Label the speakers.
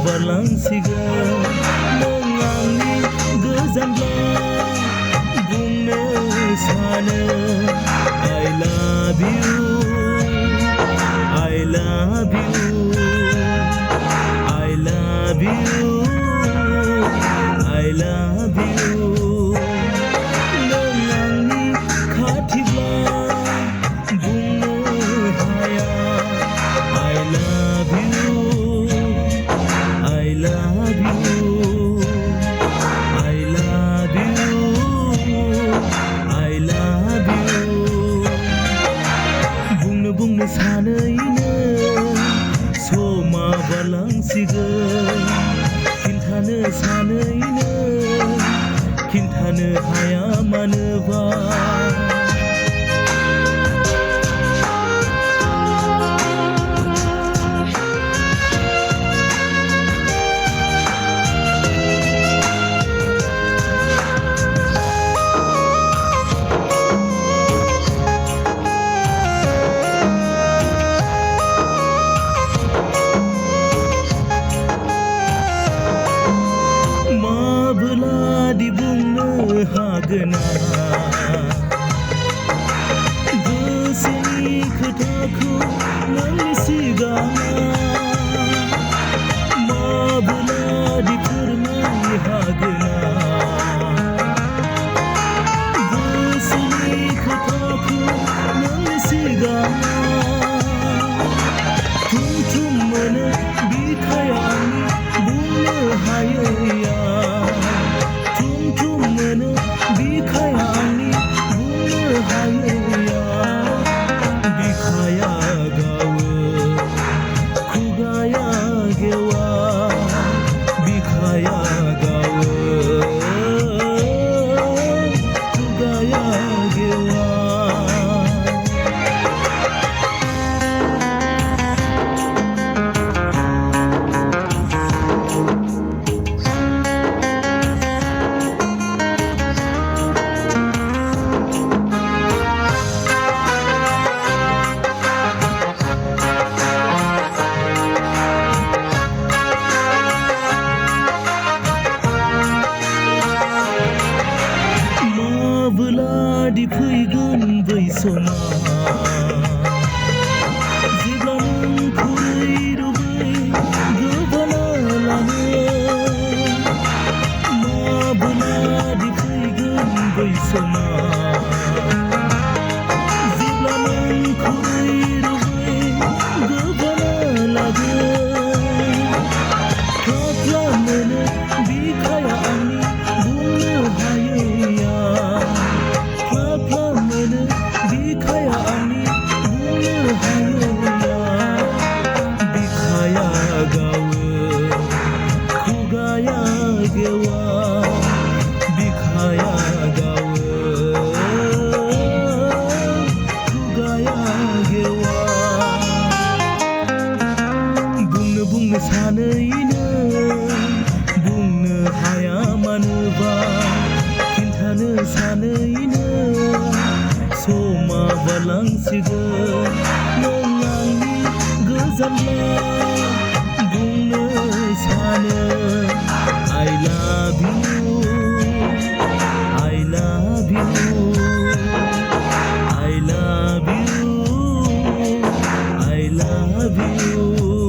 Speaker 1: बारलांसिगोन नों आंनि गोजानब्ला बुंनो सानो I love you I love you I love you I love you नों आंनि खाथिब्ला बुंनो हाया I love you I love you I love you I love you बुंनो सानैनो समा बारलांसिगोन खिन्थानो सानैनो खिन्थानो हाया मानोबा माबोलादि बुंनो हागोन गोसोनि खोथाखौ नोंनि सिगाङाव माबोलादि फोरमायनो हागोन गोसोनि खोथाखौ नोंनि सिगाङाव थुम थुम मोनो बिखाया आंनि बुंनो हायैया बिखाया आंनि बुंनो हायैया बिखाया गावो खुगाया गेवा बिखाया गावो खुगाया गेवा माबोलादि फैगोन बै समा जेब्ला नोंखौ रुबै गोबाना लाङो माबोलादि फैगोन बै समा जेब्ला नोंखौ रुबै गोबाना लाङो खाफ्ला मोनो बिखाया आंनि बुंनो हायैया बिखाया आंनि बुंनो हायैया बिखाया गावो खुगाया गेवा बिखाया गावो खुगाया गेवा बुंनो सानैनो बुंनो हाया मानोबा खिन्थानो सानैनो समा बारलांसिगोन नों आंनि गोजानब्ला बुंनो सानो I love you I love you I love you I love you